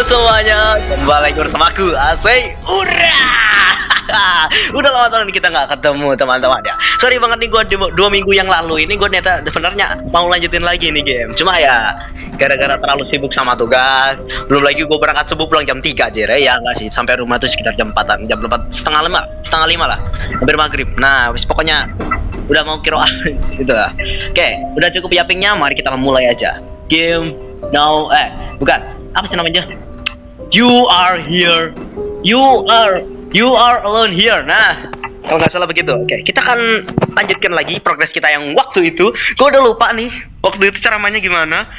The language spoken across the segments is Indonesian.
semuanya, kembali lagi bersama aku Asay. Udah lama tahun kita nggak ketemu teman-teman ya. Sorry banget nih, gue 2 minggu yang lalu ini gue ternyata sebenarnya mau lanjutin lagi nih game. Cuma ya gara-gara terlalu sibuk sama tugas. Belum lagi gue berangkat subuh pulang jam 3 aja ya nggak sih, sampai rumah tuh sekitar jam 4-an, jam 4 setengah lima lah, hampir maghrib. Nah pokoknya udah mau kiroah gitu lah. Oke, udah cukup yapingnya, mari kita mulai aja game now. Bukan, apa sih namanya? You are here. You are alone here. Nah, kalau nggak salah begitu. Oke, kita akan lanjutkan lagi progres kita yang waktu itu. Gue udah lupa nih waktu itu cara mainnya gimana.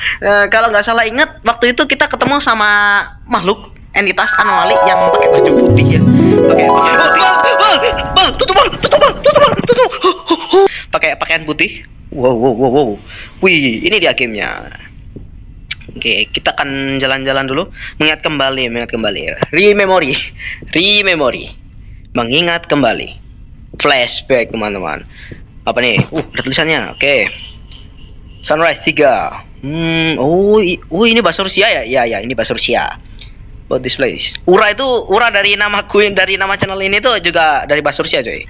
Kalau nggak salah ingat, waktu itu kita ketemu sama makhluk entitas anomali yang pakai baju putih ya. Pakai pakaian putih. Wow. Wih, ini dia gamenya. Oke, kita akan jalan-jalan dulu, mengingat kembali. Rememory. Mengingat kembali. Flashback, teman-teman. Apa nih? Ada tulisannya. Oke. Sunrise 3. Ini bahasa Rusia ya? Ya, ini bahasa Rusia. About this place. Ura dari namaku, dari nama channel ini tuh juga dari bahasa Rusia, coy.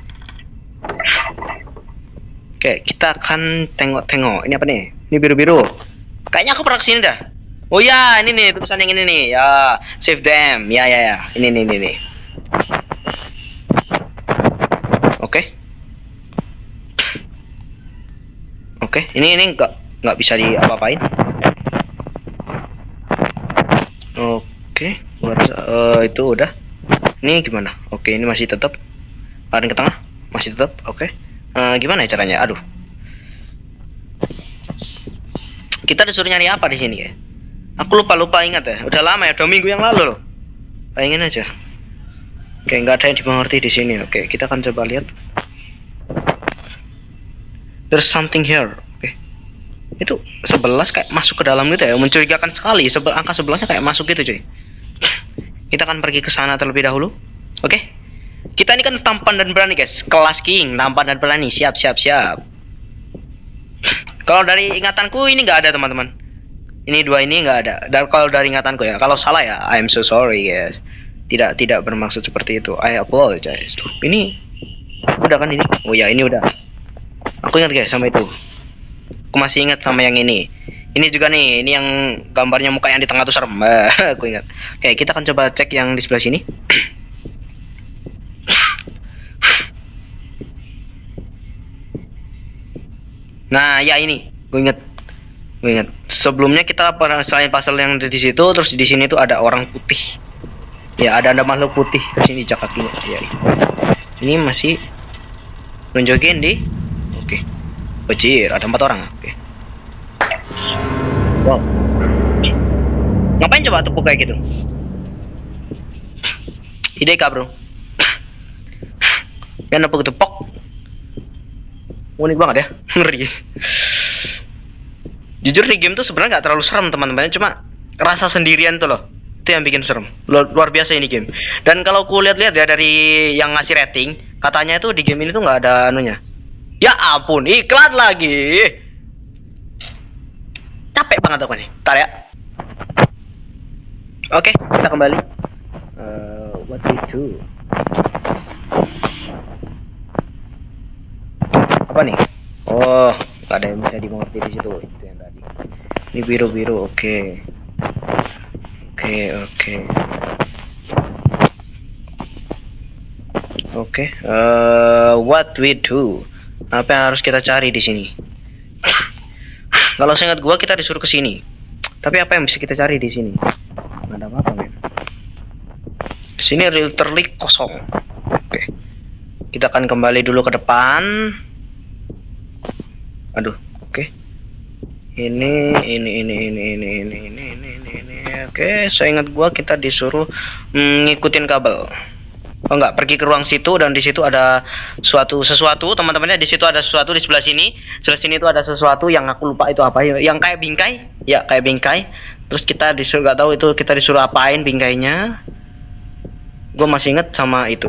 Oke, kita akan tengok-tengok. Ini apa nih? Ini biru-biru. Kayaknya aku pernah kesini dah. Oh ya, ini nih tulisan yang ini nih. Ya, save them. Ya. Ini nih. Oke, ini nggak bisa diapa-apain. Oke, itu udah. Ini gimana? Oke, ini masih tetap. Paling ke tengah, masih tetap. Oke. Gimana ya caranya? Aduh. Kita disuruh nyari apa di sini ya? Aku lupa ingat ya. Udah lama ya, 2 minggu yang lalu loh. Bayangin aja. Oke, nggak ada yang dimengerti di sini. Oke, kita akan coba lihat. There's something here. Oke. Itu 11 kayak masuk ke dalam gitu ya. Mencurigakan sekali. Angka 11-nya kayak masuk gitu, cuy. Kita akan pergi ke sana terlebih dahulu. Oke. Kita ini kan tampan dan berani, guys. Kelas king, tampan dan berani. Siap. Kalau dari ingatanku ini nggak ada, teman-teman. Ini 2 ini nggak ada. Dan kalau dari ingatanku ya, kalau salah ya, I'm so sorry, guys. Tidak bermaksud seperti itu. I apologize. Ini udah kan ini? Oh ya, ini udah. Aku ingat, guys, sama itu. Aku masih ingat sama yang ini. Ini juga nih, ini yang gambarnya muka yang di tengah tuh serem. Aku ingat. Oke, kita akan coba cek yang di sebelah sini. Nah, ya ini. Gue ingat. Sebelumnya kita selain pasal yang di situ, terus di sini tuh ada orang putih. Ya, ada makhluk putih di sini kakinya. Ya. Ini masih nunjukin di. Oke. Bajir, ada 4 orang. Oke. Wow. Ngapain coba tepuk kayak gitu? Ide kah, bro? Yang nepuk tepuk. Unik banget ya. Ngeri. Jujur di game tuh sebenarnya nggak terlalu serem, teman-teman, cuma rasa sendirian tuh loh, itu yang bikin serem. Luar biasa ini game. Dan kalau ku lihat-lihat ya dari yang ngasih rating, katanya itu di game ini tuh nggak ada anunya. Ya ampun, iklan lagi. Capek banget aku nih. Ntar ya. Oke, kita kembali. What we do? Apa nih? Oh, nggak ada yang bisa dimengerti di situ. Itu yang tadi. Ini biru-biru. Oke. What we do? Apa yang harus kita cari di sini? Kalau seingat gua kita disuruh ke sini. Tapi apa yang bisa kita cari di sini? Nggak ada apa-apa, men. Di sini literally kosong. Oke. Kita akan kembali dulu ke depan. Aduh, oke. Ini. Oke, saya ingat gua kita disuruh ngikutin kabel. Oh enggak, pergi ke ruang situ dan di situ ada sesuatu, teman-temannya. Di situ ada sesuatu di sebelah sini. Sebelah sini itu ada sesuatu yang aku lupa itu apa ya. Yang kayak bingkai. Ya, kayak bingkai. Terus kita disuruh, nggak tahu itu kita disuruh apain bingkainya. Gue masih inget sama itu.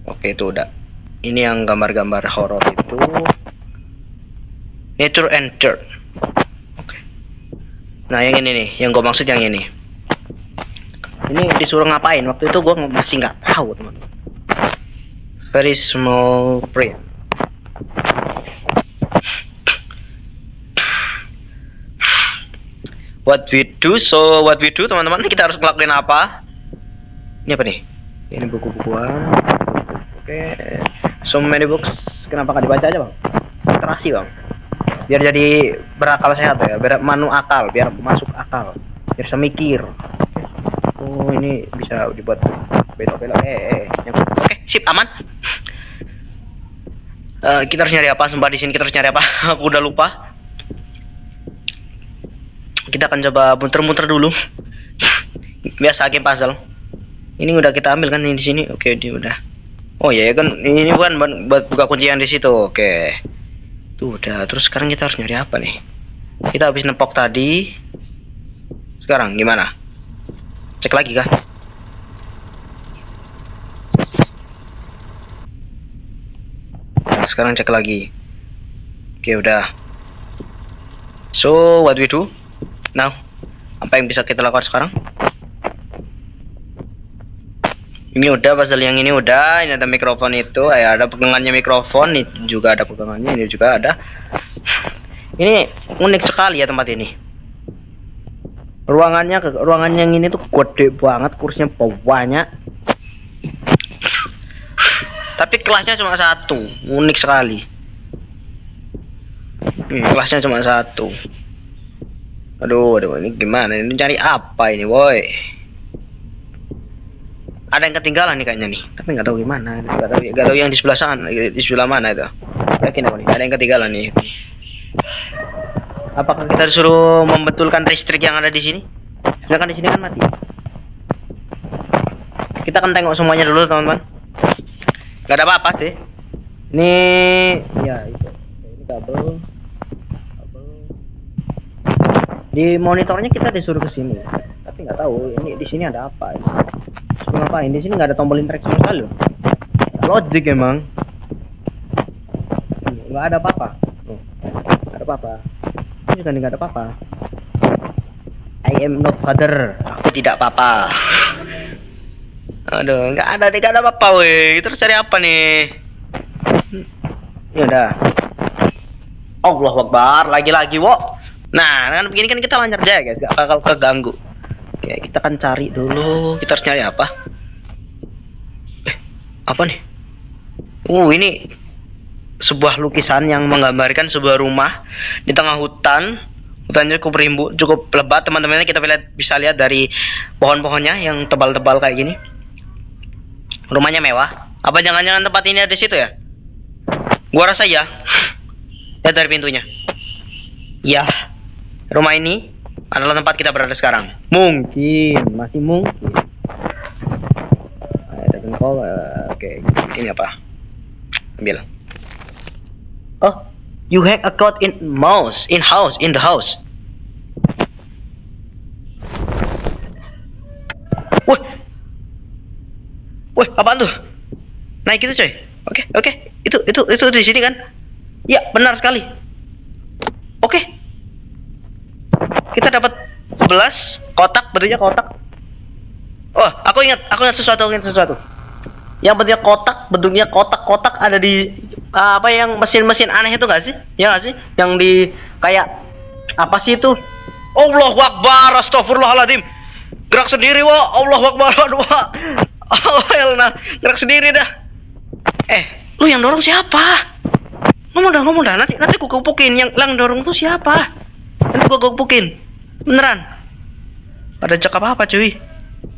Oke, itu udah. Ini yang gambar-gambar horor itu. Nature and Dirt. Oke. Nah, yang ini nih, yang gue maksud yang ini. Ini disuruh ngapain? Waktu itu gue masih nggak tahu, teman-teman. Very small print. What we do, teman-teman, kita harus ngelakuin apa? Ini apa nih? Ini buku-bukuan. Oke. So many books. Kenapa nggak dibaca aja, bang? Literasi, bang. Biar jadi berakal sehat ya, biar manu akal, biar masuk akal, biar bisa mikir. Oh, ini bisa dibuat belok-belok. Oke, sip, aman. Kita harus nyari apa? Sumpah di sini kita harus nyari apa? Aku udah lupa. Kita akan coba muter-muter dulu. Biasa game puzzle. Ini udah kita ambil kan ini di sini. Oke, ini udah. Oh ya kan ini bukan buat buka kuncian di situ. Oke. Tuh udah. Terus sekarang kita harus nyari apa nih? Kita habis nempok tadi. Sekarang gimana? Cek lagi kah? Nah, sekarang cek lagi. Oke, udah. So, what we do? Now, apa yang bisa kita lakukan sekarang? Ini udah, puzzle yang ini udah. Ini ada mikrofon itu, ada pegangannya mikrofon. Ini juga ada pegangannya, ini juga ada. Ini unik sekali ya tempat ini. Ruangan yang ini tuh gede banget, kursinya banyak. Tapi kelasnya cuma satu, unik sekali. Kelasnya cuma satu. Aduh, ini gimana? Ini cari apa ini, boy? Ada yang ketinggalan nih kayaknya nih, tapi nggak tahu gimana. Nggak tahu yang di sebelah sana, di sebelah mana itu. Yakin apa nih? Ada yang ketinggalan nih. Apakah kita disuruh membetulkan listrik yang ada di sini? Sedangkan di sini kan mati. Kita akan tengok semuanya dulu, teman-teman. Nggak ada apa-apa sih. Ini, ya itu. Ini kabel. Di monitornya kita disuruh ke sini, tapi nggak tahu ini di sini ada apa. Suruh ngapain? Di sini nggak ada tombol interaksi sama sekali. Logik emang. Nggak ada apa-apa. Nggak ada apa-apa. Ini juga nggak ada apa-apa. I am not father. Aku tidak apa-apa. Aduh, nggak ada apa-apa, weh. Terus cari apa nih? Ya udah. Allahu Akbar, lagi-lagi, wo. Nah, dengan begini kan kita lancar aja, guys, gak bakal keganggu. Oke, kita akan cari dulu. Kita harus nyari apa? Apa nih? Ini sebuah lukisan yang menggambarkan sebuah rumah di tengah hutan. Hutannya cukup rimbu, cukup lebat, teman-teman. Kita bisa lihat dari pohon-pohonnya yang tebal-tebal kayak gini. Rumahnya mewah. Apa jangan-jangan tempat ini ada di situ ya? Gua rasa ya. Lihat dari pintunya. Ya. Rumah ini adalah tempat kita berada sekarang. Mungkin, masih mungkin. Ada jengkol. Oke, ini apa? Ambil. Oh, you hack a code in the house. Wih, apaan tuh? Naik itu, coy. Oke. Itu di sini kan? Ya, benar sekali. Oke. Kita dapat 11 kotak, bentuknya kotak. Oh, aku ingat sesuatu. Yang bentuknya kotak ada di apa yang mesin-mesin aneh itu enggak sih? Ya enggak sih? Yang di kayak apa sih itu? Allahu Akbar, astagfirullahaladzim. Gerak sendiri, wo. Allahu Akbar. Aduh. Oh, Elna, gerak sendiri dah. Lu yang dorong siapa? Ngomong dah. Nanti gua gepukin yang dorong tuh siapa? Nanti gua gepukin. Beneran. Ada cakap apa, cuy?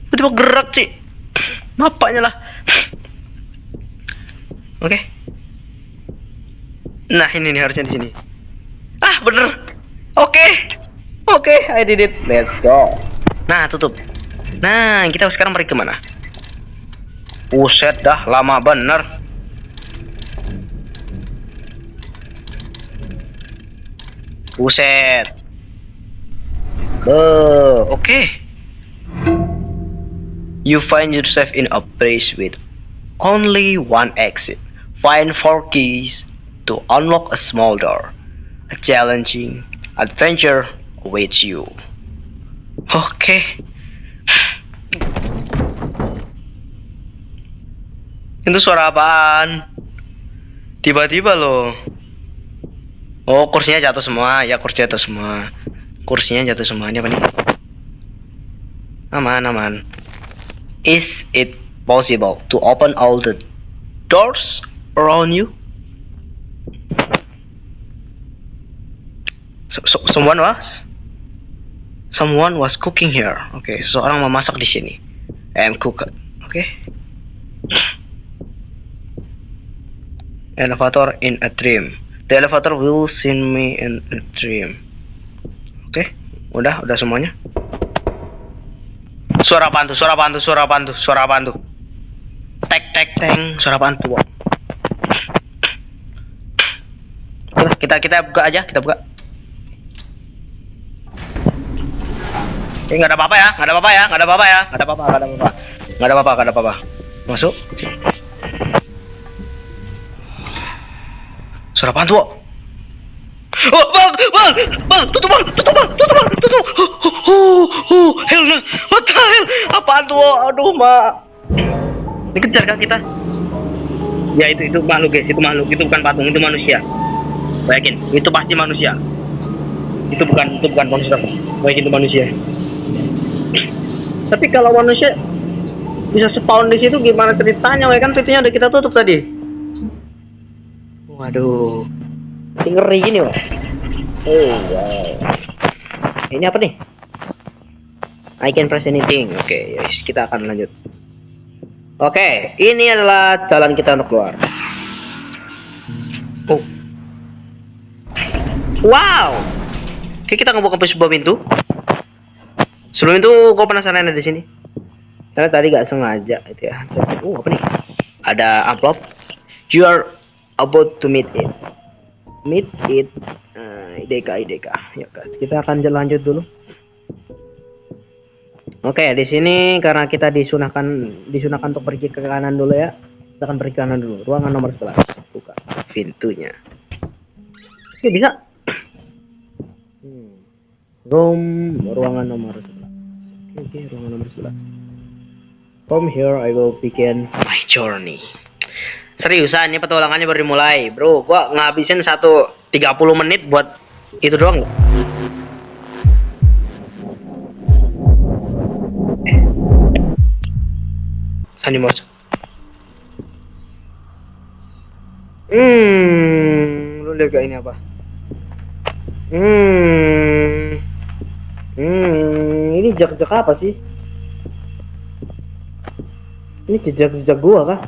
Tiba-tiba gerak, Ci. Bapaknya lah. Oke. Nah, ini nih harusnya di sini. Ah, bener. Oke, I did it. Let's go. Nah, tutup. Nah, kita sekarang pergi kemana? Buset dah, lama bener. Buset. Okay. You find yourself in a place with only one exit. Find 4 keys to unlock a small door. A challenging adventure awaits you. Okay. Itu suara apaan? Tiba-tiba loh. Oh, kursinya jatuh semua. Ya, kursi jatuh semua. Kursinya jatuh semua. Ini apa nih? Aman, aman. Is it possible to open all the doors around you? Someone was cooking here. Oke, seseorang memasak di sini. I am cooked. Oke. Elevator in a dream. The elevator will send me in a dream. Oke, udah semuanya. Suara apaan tuh? Tek tek teng. Suara apaan tuh? Udah, kita buka aja, kita buka. Nggak ada apa-apa ya. Masuk. Suara apaan tuh? Oh, bang, tutup. Hell no. What the hell? Apaan tuh? Aduh, mak. Dikejar kan kita? Ya itu makhluk guys, itu bukan patung, itu manusia. Yakin, itu pasti manusia. Itu bukan monster. Yakin itu manusia. Tapi kalau manusia bisa spawn di situ gimana ceritanya? Kan pintunya udah kita tutup tadi. Waduh, ngeri gini loh. Oh wow. Ini apa nih? I can press anything. Oke, yes, kita akan lanjut. Oke, ini adalah jalan kita untuk keluar. Oh, wow. Oke, kita ngebuka sebuah pintu. Sebelum itu, gue penasaran ada di sini. Karena tadi gak sengaja itu ya. Apa nih? Ada amplop. You are about to meet it. IDK. Ya, kita akan lanjut dulu. Oke, di sini karena kita disunahkan untuk pergi ke kanan dulu ya. Kita akan pergi ke kanan dulu. Ruangan nomor 11. Buka pintunya. Oke, bisa. Ruangan nomor 11. Oke, ruangan nomor 11. From here I will begin my journey. Seriusan, ini petualangannya baru dimulai, bro. Gua ngabisin 30 menit buat itu doang. Sandi Morse. Lu lihat gak ini apa? Ini jejak apa sih? Ini jejak gua kah?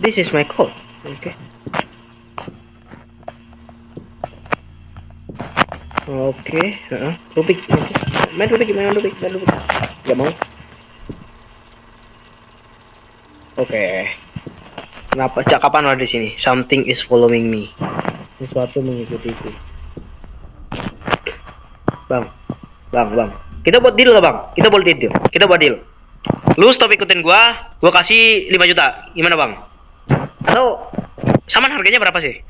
This is my code. Okay. Rubik. Main Rubik. Gak mau. Oke. Kenapa? Sejak kapan ada di sini? Something is following me. Sesuatu mengikutiku. Bang. Kita buat deal lah, Bang. Kita buat deal. Lu stop ikutin gua kasih 5 juta. Gimana, Bang? Atau samaan harganya berapa sih?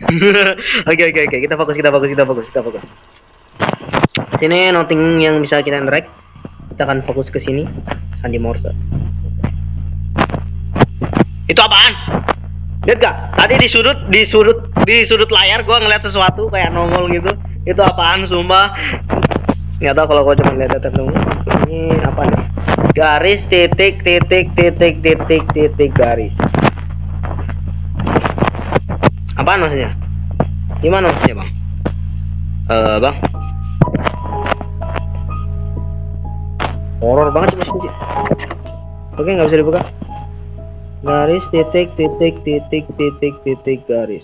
Oke. Kita fokus. Sini nothing yang bisa kita interact. Kita akan fokus ke sini. Sandi Morse. Itu apaan? Lihat gak? Tadi di sudut layar gua ngeliat sesuatu kayak nongol gitu. Itu apaan sumpah? Nggak tahu kalau gua cuma lihat terus. Ini apa nih? Garis titik garis. Apaan maksudnya? Gimana maksudnya, Bang? Bang. Horor banget sih. Oke, nggak bisa dibuka. Garis titik garis.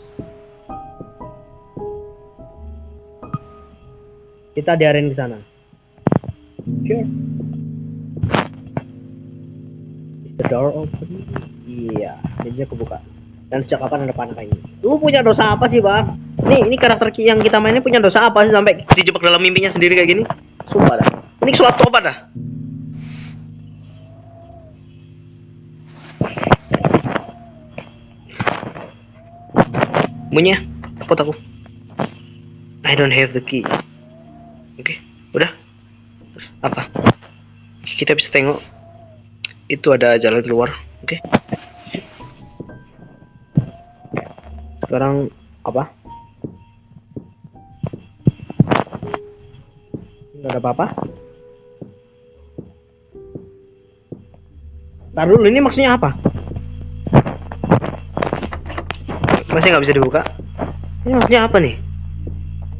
Kita diarahin ke sana. Sure. Is the door open? Iya, jadinya kebuka. Dan sejak kapan ada panah kayak ini? Lu punya dosa apa sih, Bang? Ini karakter yang kita mainnya punya dosa apa sih sampai dijebak dalam mimpinya sendiri kayak gini? Sumpah dah. Ini suatu apa dah? Bunyi ya? Takut aku. I don't have the key. Oke, udah. Terus apa? Kita bisa tengok. Itu ada jalan keluar. Oke. Sekarang apa? Nggak ada apa-apa. Taruh dulu, ini maksudnya apa? Masih nggak bisa dibuka. Ini maksudnya apa nih?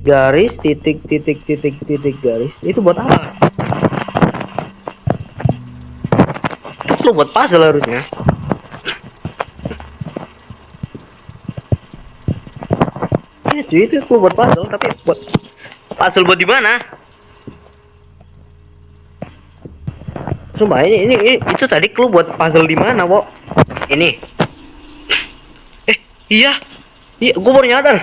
Garis, titik, titik, titik, titik, garis. Itu buat apa? Itu buat puzzle harusnya. Iya cuy, itu buat puzzle, tapi buat puzzle buat di mana? Sumpah ini itu tadi clue buat puzzle di mana, Wo? Ini. Iya. Iya, gue baru nyadar.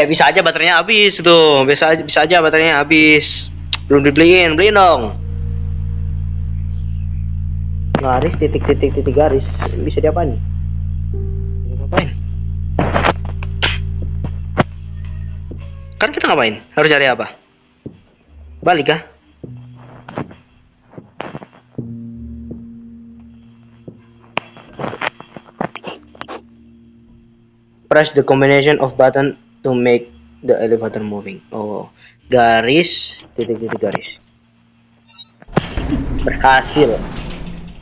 Bisa aja baterainya habis tuh. Bisa aja baterainya habis. Belum dibeliin, beliin dong. Garis, titik, titik, titik, garis. Bisa diapain? Ngapain? Kan kita ngapain? Harus cari apa? Balik kah? Press the combination of button to make the elevator moving. Oh, garis, titik, titik, garis. Berhasil.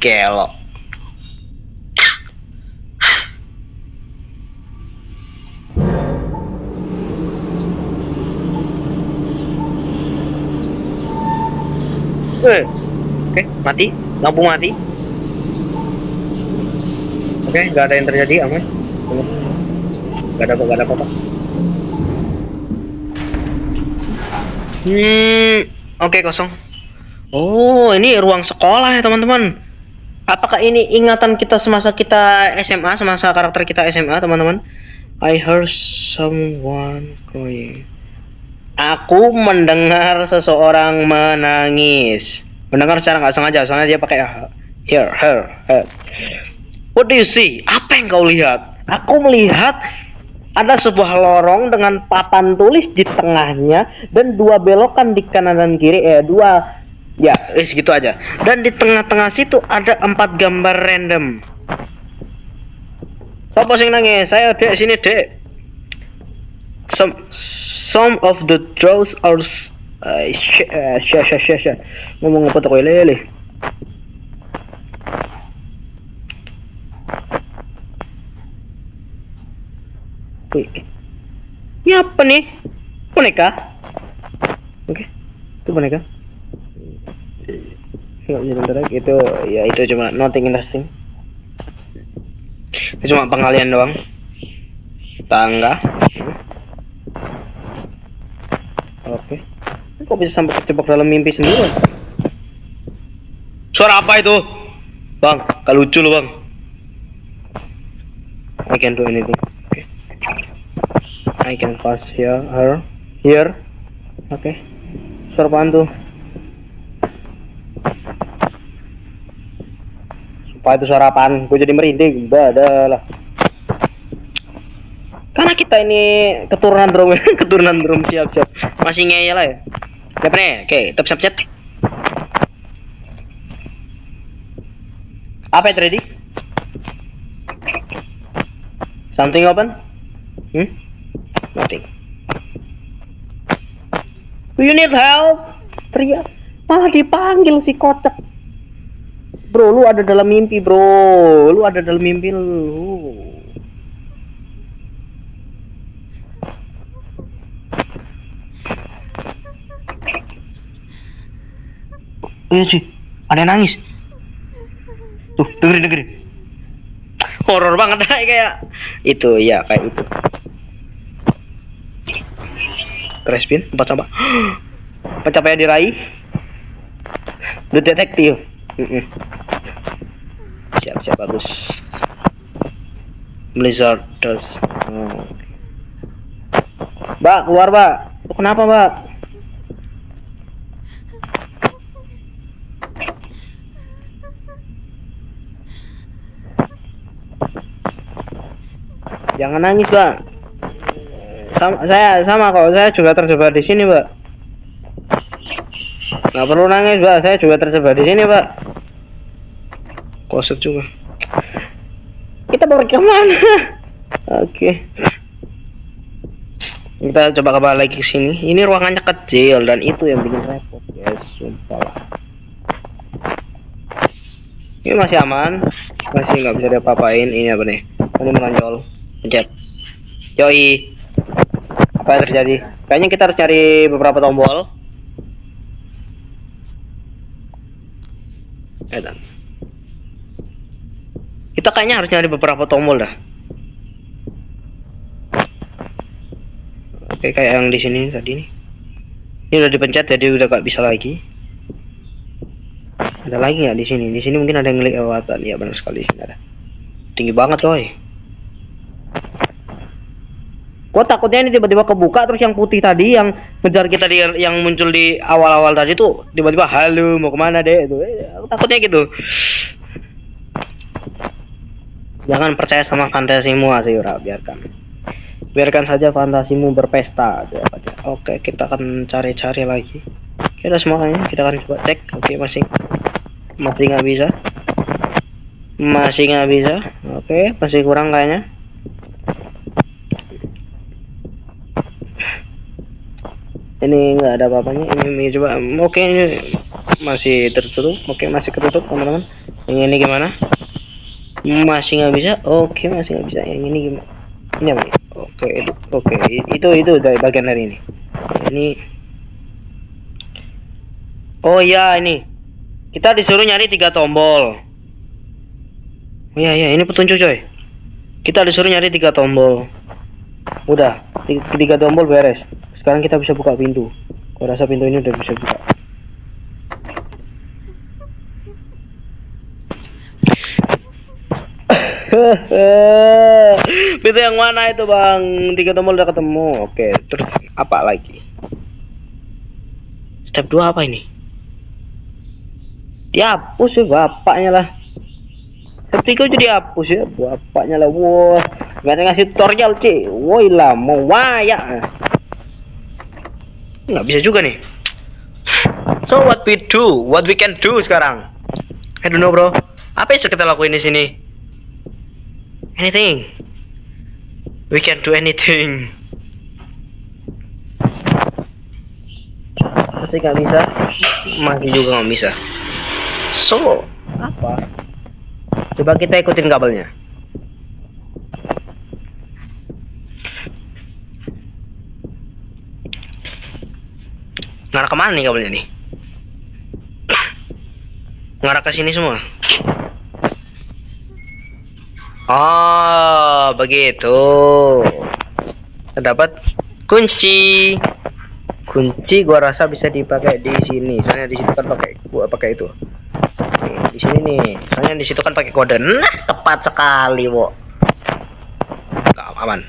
Kelok. Oke, mati. Lampu mati. Oke, nggak ada yang terjadi, aman. Gak ada apa-apa. Oke, kosong. Oh, ini ruang sekolah ya teman-teman. Apakah ini ingatan kita semasa kita SMA, semasa karakter kita SMA, teman-teman? I heard someone crying. Aku mendengar seseorang menangis. Mendengar secara nggak sengaja, soalnya dia pakai here. What do you see? Apa yang kau lihat? Aku melihat ada sebuah lorong dengan papan tulis di tengahnya dan dua belokan di kanan dan kiri. Segitu aja. Dan di tengah-tengah situ ada 4 gambar random. Sopo sing nangis? Saya dek sini dek. Some of the draws are ngomong apa tuh lele. Wih, ini apa nih? Boneka? Oke, itu boneka. Nggak bisa bentar lagi. Itu cuma nothing interesting. Itu cuma pengalian doang. Tangga. Oke. Kok bisa sampai kejebak dalam mimpi sendiri? Suara apa itu? Bang, gak lucu loh bang. I can't do anything. Okay. I can pass here. Oke. Suara apaan tuh? Sumpah itu suara apaan? Gue jadi merinding. Lah. Karena kita ini keturunan drum siap. Masih ngeyel lah ya. Siap nih. Oke, top siap. Apa itu ready? Something open? Nothing. Do you need help? Teriak. Malah dipanggil si kocak. Bro, lu ada dalam mimpi, bro. Lu. Iya sih, ada yang nangis. Tuh, dengerin. Horor banget kayak itu, ya kayak itu. Crespin, tempat sampah. Pencapaian diraih. The Detective. Siap bagus. Blizzard dust. Mbak, keluar mbak. Kenapa mbak? Jangan nangis mbak. Sama kok, saya juga terjebak di sini, Mbak. Nggak perlu nangis, Mbak. Saya juga terjebak di sini, Mbak. Koset juga. Kita mau kemana? Oke. Kita coba kembali lagi ke sini. Ini ruangannya kecil dan itu yang bikin repot, guys. Sumpah lah. Ini masih aman, masih nggak bisa diapa-apain. Ini apa nih? Ini menonjol. Pencet. Yoi. Apa yang terjadi? Kayaknya kita harus cari beberapa tombol. Kita kayaknya harus nyari beberapa tombol dah. Oke, kayak yang di sini tadi nih. Ini udah dipencet jadi udah gak bisa lagi. Ada lagi nggak di sini? Di sini mungkin ada yang kelewatan. Ya benar sekali, sini ada. Tinggi banget, coy. Gua takutnya ini tiba-tiba kebuka terus yang putih tadi yang ngejar kita yang muncul di awal-awal tadi tuh tiba-tiba halo mau kemana deh itu. Aku takutnya gitu. Jangan percaya sama fantasimu, Asyura, biarkan saja fantasimu berpesta. Oke, kita akan cari-cari lagi. Oke, udah semuanya kita akan coba cek. Oke, masih nggak bisa. Oke, masih kurang kayaknya. Ini nggak ada apa-apanya. Ini coba. Oke, ini masih tertutup. Oke, masih ketutup, teman-teman. Yang ini gimana? Masih nggak bisa. Oke, masih nggak bisa. Yang ini gimana? Ini apa nih? Oke, itu dari bagian dari ini. Ini. Oh ya, ini. Kita disuruh nyari 3 tombol. Oh ya, ini petunjuk, coy. Kita disuruh nyari 3 tombol. Udah, 3 tombol beres. Sekarang kita bisa buka pintu. Gua rasa pintu ini udah bisa buka. Pintu yang mana itu, Bang? 3 tombol udah ketemu. Oke, terus apa lagi? Step 2 apa ini? Dihapus ya bapaknya lah. Step 3 jadi hapus ya bapaknya lah. Wah, gak ada ngasih tutorial, Ci. Woi lah, mau waya. Nggak bisa juga nih. So what we can do sekarang? I don't know, bro. Apa yang kita lakuin di sini? Anything. We can do anything. Masih nggak bisa. Masih juga nggak bisa. So apa? Coba kita ikutin kabelnya. Ngarah kemana nih kabelnya nih? Ngarah ke sini semua. Oh, begitu. Terdapat kunci. Kunci gua rasa bisa dipakai di sini. Soalnya di situ kan gua pakai itu. Nih, di sini nih. Soalnya di situ kan pakai kode. Nah, tepat sekali, wo. Aman.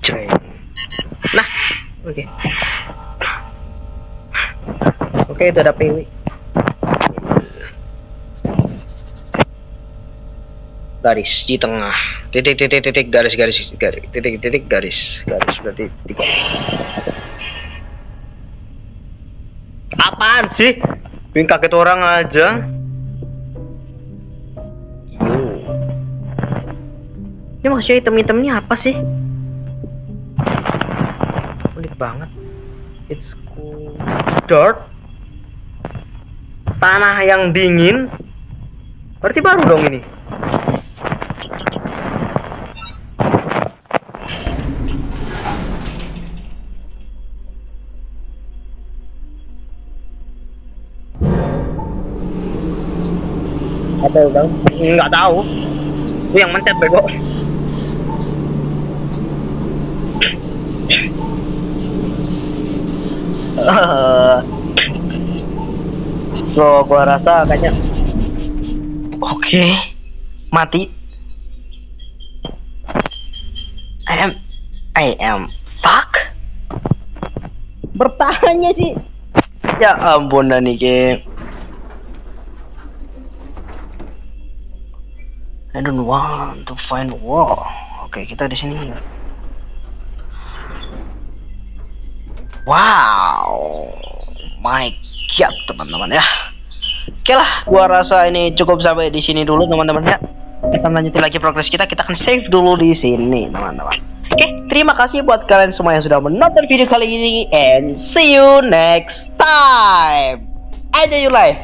Ceng. Nah, oke. Oke, itu ada PW. Garis di tengah, titik garis titik garis berarti 3. Apaan sih? Bikin kaget orang aja. Ini maksudnya item-itemnya apa sih? Unik banget. It's cool. Dirt. Tanah yang dingin. Berarti baru dong ini. Apa bang? Nggak tahu. Itu yang mentep bego. So gua rasa kayaknya oke. Mati. I am stuck. Bertahannya sih. Ya ampun nih game. I don't want to find wall. Oke, kita di sini enggak. Wow, my god, teman-teman ya. Oke lah, gua rasa ini cukup sampai di sini dulu, teman-teman ya. Kita lanjutin lagi progres kita. Kita akan save dulu di sini, teman-teman. Oke, terima kasih buat kalian semua yang sudah menonton video kali ini, and see you next time. Enjoy your life.